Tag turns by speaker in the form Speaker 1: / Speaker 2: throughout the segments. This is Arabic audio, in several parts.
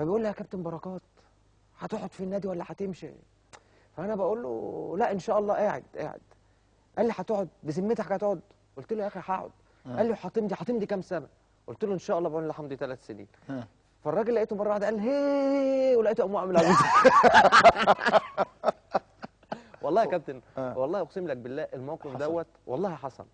Speaker 1: فبيقول لي يا كابتن بركات هتقعد في النادي ولا هتمشي؟ فانا بقول له لا ان شاء الله قاعد. قال لي هتقعد بذمتك هتقعد؟ قلت له يا اخي هقعد. قال لي هتمضي كام سنه؟ قلت له ان شاء الله بقول له همضي 3 سنين. فالراجل لقيته مره واحده قال هي، ولقيته قام عامل عبيط. والله يا كابتن والله اقسم لك بالله الموقف دوت والله حصل.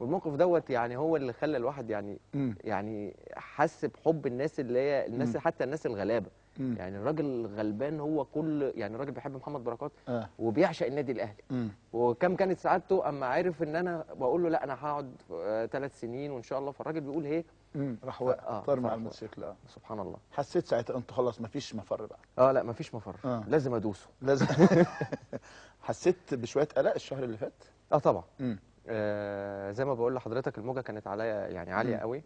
Speaker 1: والموقف دوت يعني هو اللي خلى الواحد يعني حس بحب الناس اللي هي الناس حتى الناس الغلابه. يعني الراجل غلبان هو كل يعني الراجل بيحب محمد بركات وبيعشق النادي الاهلي. وكم كانت سعادته اما عرف ان انا بقول له لا انا هقعد 3 سنين وان شاء الله. فالراجل بيقول ايه
Speaker 2: راح طار مع الموتوسيكل.
Speaker 1: سبحان الله.
Speaker 2: حسيت ساعتها انت خلاص مفيش مفر بقى؟
Speaker 1: لا مفيش مفر. لازم ادوسه لازم.
Speaker 2: حسيت بشويه قلق الشهر اللي فات؟
Speaker 1: طبعا. زي ما بقول لحضرتك الموجه كانت عليا يعني عاليه قوي.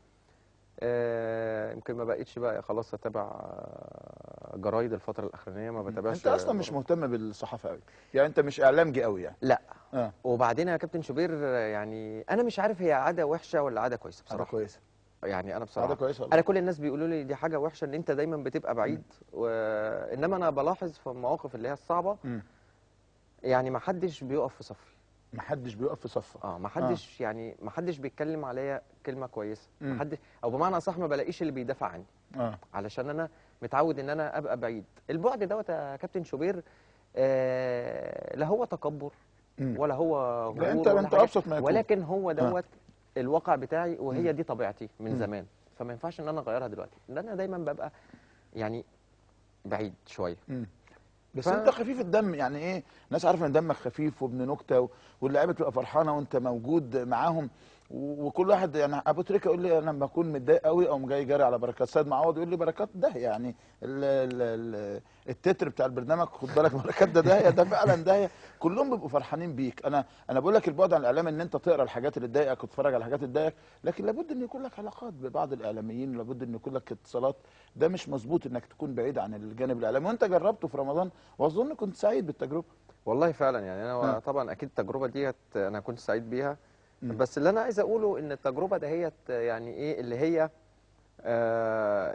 Speaker 1: يمكن ما بقتش بقى خلاص اتابع جرايد الفتره الاخرانيه، ما بتابعش.
Speaker 2: انت اصلا مش مهتم بالصحافه قوي يعني، انت مش اعلامجي قوي يعني؟
Speaker 1: لا. وبعدين يا كابتن شوبير يعني انا مش عارف هي عاده وحشه ولا عاده كويسه بصراحه.
Speaker 2: عاده كويسه
Speaker 1: يعني انا بصراحه
Speaker 2: عاده كويسه والله.
Speaker 1: انا كل الناس بيقولوا لي دي حاجه وحشه ان انت دايما بتبقى بعيد انما انا بلاحظ في المواقف اللي هي الصعبه يعني ما حدش بيقف في صفي.
Speaker 2: ما حدش بيقف في صفك؟
Speaker 1: ما حدش يعني ما حدش بيتكلم عليا كلمه كويسه. ما حدش، او بمعنى اصح ما بلاقيش اللي بيدافع عني. علشان انا متعود ان انا ابقى بعيد. البعد دوت يا كابتن شوبير لا هو تكبر ولا هو غرور،
Speaker 2: انت ابسط ما يكون،
Speaker 1: ولكن هو دوت الواقع بتاعي وهي دي طبيعتي من زمان. فما ينفعش ان انا اغيرها دلوقتي، لان انا دايما ببقى يعني بعيد شويه.
Speaker 2: بس انت خفيف الدم يعني ايه، الناس عارفه ان دمك خفيف وابن نكته واللعيبه تبقى فرحانه وانت موجود معاهم، وكل واحد يعني ابو تريكه يقول لي انا لما اكون متضايق قوي او جاي جاري على بركات. سيد معوض يقول لي بركات ده يعني التتر بتاع البرنامج خد بالك بركات ده فعلا ده كلهم بيبقوا فرحانين بيك. انا بقول لك البعد عن الاعلام ان انت تقرا الحاجات اللي تضايقك وتتفرج على الحاجات اللي تضايقك، لكن لابد ان يكون لك علاقات ببعض الاعلاميين، لابد ان يكون لك اتصالات. ده مش مظبوط انك تكون بعيد عن الجانب الاعلامي، وانت جربته في رمضان واظن كنت سعيد بالتجربه.
Speaker 1: والله فعلا يعني انا طبعا اكيد التجربه ديت انا كنت سعيد بيها. بس اللي انا عايز اقوله ان التجربه دهيت يعني ايه اللي هي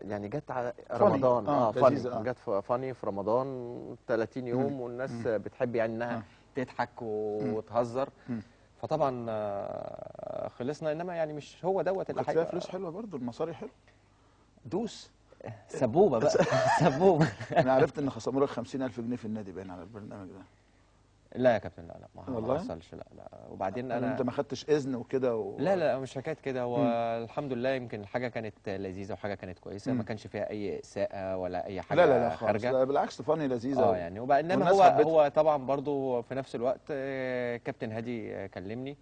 Speaker 1: يعني جت على رمضان. فاني جت فاني في رمضان 30 يوم والناس بتحب يعني انها تضحك وتهزر. فطبعا خلصنا، انما يعني مش هو دوت اللي
Speaker 2: فيها فلوس حلوه برضه، المصاري حلوه. دوس
Speaker 1: سبوبه بقى. سبوبه.
Speaker 2: انا عرفت ان خصموا لك 50,000 جنيه في النادي باين على البرنامج ده.
Speaker 1: لا يا كابتن لا ما حصلش. لا وبعدين
Speaker 2: انت ما خدتش اذن وكده
Speaker 1: لا مش حكايه كده. هو الحمد لله يمكن الحاجه كانت لذيذه وحاجه كانت كويسه. ما كانش فيها اي اساءه ولا اي حاجه
Speaker 2: لا
Speaker 1: خارجه.
Speaker 2: لا بالعكس فاني لذيذه.
Speaker 1: يعني انما هو طبعا برضو في نفس الوقت كابتن هادي كلمني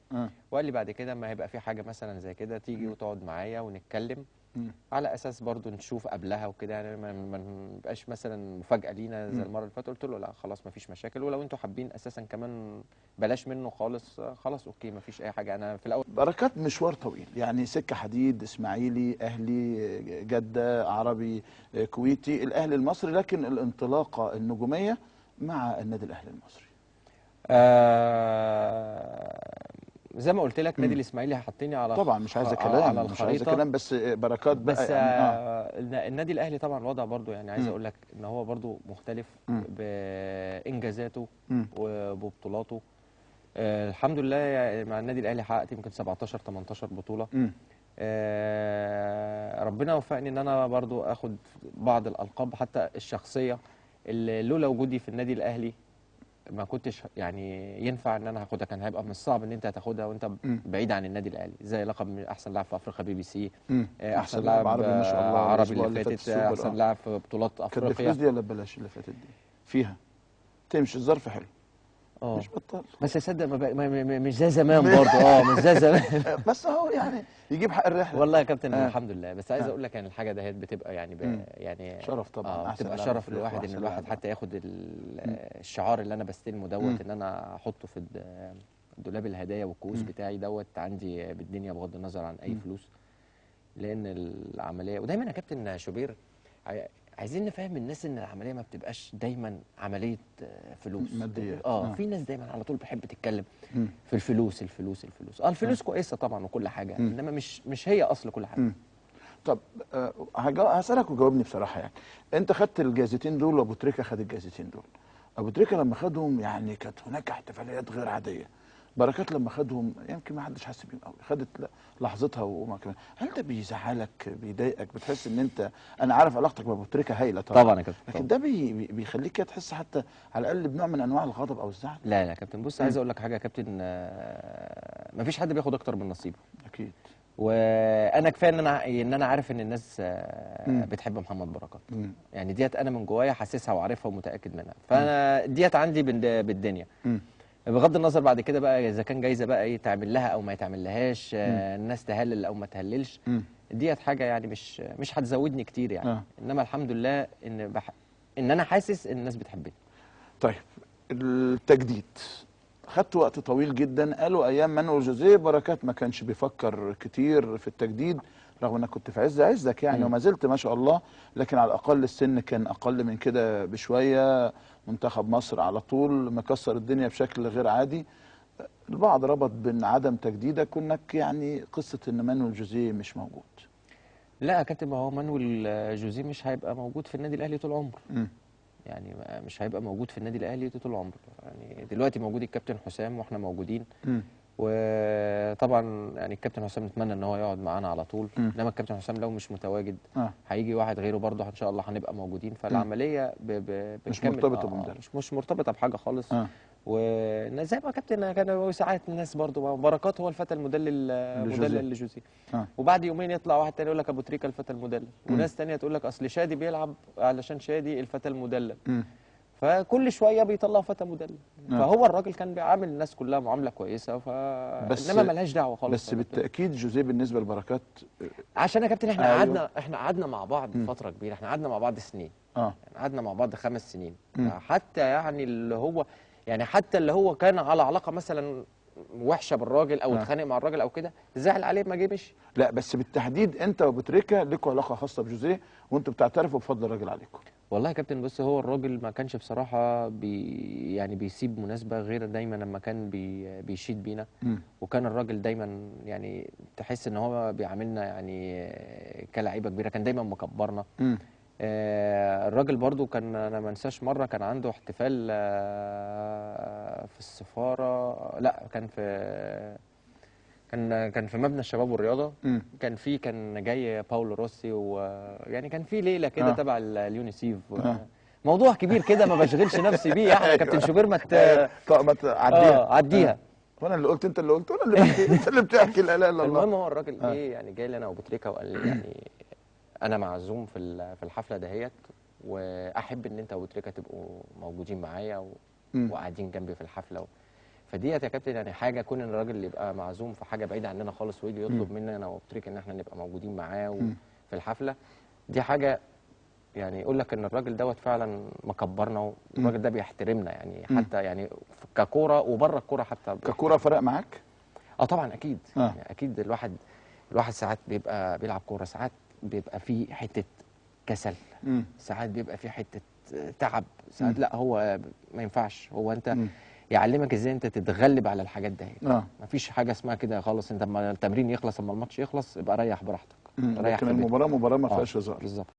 Speaker 1: وقال لي بعد كده ما هيبقى في حاجه مثلا زي كده تيجي وتقعد معايا ونتكلم على اساس برضو نشوف قبلها وكده، يعني ما نبقاش مثلا مفاجاه لينا زي المره اللي فاتت. قلت له لا خلاص ما فيش مشاكل، ولو انتوا حابين اساسا كمان بلاش منه خالص خلاص اوكي ما فيش اي حاجه. انا في الاول
Speaker 2: بركات مشوار طويل يعني، سكه حديد، اسماعيلي، اهلي، جده، عربي، كويتي، الاهلي المصري، لكن الانطلاقه النجوميه مع النادي الاهلي المصري.
Speaker 1: زي ما قلت لك نادي الاسماعيلي هيحطني على
Speaker 2: طبعا مش عايز كلام على الخريطه، مش عايز كلام بس بركات بقى
Speaker 1: بس
Speaker 2: يعني
Speaker 1: النادي الاهلي طبعا الوضع برضو يعني عايز اقول لك ان هو برضو مختلف بانجازاته وببطولاته. الحمد لله يعني مع النادي الاهلي حققت يمكن 17 18 بطوله. ربنا وفقني ان انا برضو اخد بعض الالقاب حتى الشخصيه اللي لولا وجودي في النادي الاهلي ما كنتش يعني ينفع ان انا هاخدها. كان هيبقى من الصعب ان انت هتاخدها وانت بعيد عن النادي الاهلي، زي لقب احسن لاعب في افريقيا BBC، احسن لاعب
Speaker 2: عربي ما شاء الله،
Speaker 1: عربي اللي فاتت، احسن لاعب في بطولات افريقيا.
Speaker 2: كانت الفلوس دي ولا ببلاش اللي فاتت دي؟ فيها تمشي الظرف حلو. مش بطال
Speaker 1: بس يصدق مش زي زمان برضه. مش زي زمان.
Speaker 2: بس اهو يعني يجيب حق الرحله
Speaker 1: والله يا كابتن الحمد لله. بس عايز اقول لك يعني الحاجه دهيت بتبقى يعني يعني
Speaker 2: شرف طبعا.
Speaker 1: بتبقى شرف للواحد ان الواحد حتى ياخد الشعار اللي انا بستلمه دوت ان انا احطه في دولاب الهدايا والكؤوس بتاعي دوت عندي بالدنيا بغض النظر عن اي فلوس. لان العمليه ودايما يا كابتن شوبير عايزين نفهم الناس ان العمليه ما بتبقاش دايما عمليه فلوس
Speaker 2: ماديه.
Speaker 1: في ناس دايما على طول بتحب تتكلم في الفلوس. الفلوس كويسه طبعا وكل حاجه، انما مش هي اصل كل حاجه.
Speaker 2: طب هسألك وجاوبني بصراحة. يعني انت خدت الجائزتين دول وابو تريكة خد الجائزتين دول. ابو تريكة لما خدهم يعني كانت هناك احتفاليات غير عادية. بركات لما خدهم يمكن ما حدش حس بيهم قوي، خدت لحظتها وما كمان. هل ده بيزعلك بيضايقك بتحس ان انت، انا عارف علاقتك بابو تريكة هايله طبعا
Speaker 1: يا كابتن،
Speaker 2: لكن ده بيخليك كده تحس حتى على الاقل بنوع من انواع الغضب او الزعل؟
Speaker 1: لا لا يا كابتن، بص عايز اقول لك حاجه يا كابتن، مفيش حد بياخد اكتر من نصيبه
Speaker 2: اكيد.
Speaker 1: وانا كفايه ان انا عارف ان الناس بتحب محمد بركات. يعني ديت انا من جوايا حاسسها وعارفها ومتاكد منها، فانا ديت عندي بالدنيا. بغض النظر بعد كده بقى اذا كان جايزه بقى ايه تعمل لها او ما يتعمل لهاش، الناس تهلل او ما تهللش، ديت حاجه يعني مش هتزودني كتير يعني. انما الحمد لله ان انا حاسس ان الناس بتحبني.
Speaker 2: طيب التجديد خدت وقت طويل جدا، قالوا ايام مانويل جوزيه بركات ما كانش بيفكر كتير في التجديد، رغم انك كنت في عزك يعني وما زلت ما شاء الله، لكن على الاقل السن كان اقل من كده بشويه، منتخب مصر على طول مكسر الدنيا بشكل غير عادي. البعض ربط بين عدم تجديدك وانك يعني قصه ان مانويل جوزيه مش موجود.
Speaker 1: لا يا كابتن، ما هو مانويل جوزيه مش هيبقى موجود في النادي الاهلي طول عمره. يعني مش هيبقى موجود في النادي الاهلي طول عمره. يعني دلوقتي موجود الكابتن حسام واحنا موجودين، وطبعا يعني الكابتن حسام نتمنى ان هو يقعد معانا على طول، انما الكابتن حسام لو مش متواجد هيجي واحد غيره برضه ان شاء الله هنبقى موجودين. فالعمليه
Speaker 2: مش مرتبطه بمدرب،
Speaker 1: مش مرتبطه بحاجه خالص. وزي ما كابتن كان ساعات الناس برضه بركات هو الفتى المدلل لجوزيه، وبعد يومين يطلع واحد تاني يقول لك ابو تريكه الفتى المدلل، وناس تانيه تقول لك اصل شادي بيلعب علشان شادي الفتى المدلل. فكل شويه بيطلع فتى مدلل. فهو الراجل كان بيعامل الناس كلها معامله كويسه، انما ملهاش دعوه خالص.
Speaker 2: بس بالتاكيد جوزيه بالنسبه لبركات،
Speaker 1: عشان يا كابتن احنا قعدنا مع بعض فتره كبيره، احنا قعدنا مع بعض سنين، يعني قعدنا مع بعض 5 سنين. حتى يعني اللي هو كان على علاقه مثلا وحشه بالراجل او اتخانق مع الراجل او كده، زعل عليه ما جه مشي.
Speaker 2: لا بس بالتحديد انت وابو تريكه لكم علاقه خاصه بجوزيه وانتوا بتعترفوا بفضل الراجل عليكم.
Speaker 1: والله يا كابتن بص، هو الراجل ما كانش بصراحه يعني بيسيب مناسبه غير دايما لما كان بيشيد بينا. وكان الراجل دايما يعني تحس ان هو بيعاملنا يعني كلاعيبه كبيره، كان دايما مكبرنا. الراجل برضو كان، انا ما انساش مره كان عنده احتفال في السفاره، لا كان في مبنى الشباب والرياضه. كان جاي باولو روسي، ويعني كان في ليله كده تبع اليونيسيف. موضوع كبير كده ما بشغلش نفسي بيه يعني يا كابتن شوبير، ما
Speaker 2: تعديها
Speaker 1: عديها.
Speaker 2: وانا اللي قلت انت اللي قلت ولا اللي بحكي؟ انت اللي بتحكي. لا اله الا الله.
Speaker 1: المهم هو الراجل ايه يعني جاي لي انا وابو تريكه وقال لي يعني انا معزوم في الحفله دهيت، واحب ان انت وابو تريكه تبقوا موجودين معايا وقاعدين جنبي في الحفله. فديت يا كابتن يعني حاجه، كون ان الراجل يبقى معزوم في حاجه بعيده عننا خالص ويجي يطلب مننا انا وابو تريكه ان احنا نبقى موجودين معاه في الحفله دي، حاجه يعني يقول لك ان الراجل دوت فعلا مكبرنا، والراجل ده بيحترمنا يعني حتى يعني ككوره وبره الكوره حتى.
Speaker 2: ككوره فرق معاك؟
Speaker 1: طبعا اكيد. يعني اكيد الواحد ساعات بيبقى بيلعب كوره، ساعات بيبقى فيه حته كسل، ساعات بيبقى فيه حته تعب، ساعات لا هو ما ينفعش. هو انت يعلمك ازاي انت تتغلب على الحاجات دي. مفيش حاجه اسمها كده خالص، انت اما التمرين يخلص اما الماتش يخلص يبقى ريح براحتك.
Speaker 2: لكن المباراه ما فيهاش هزار.
Speaker 1: بالظبط.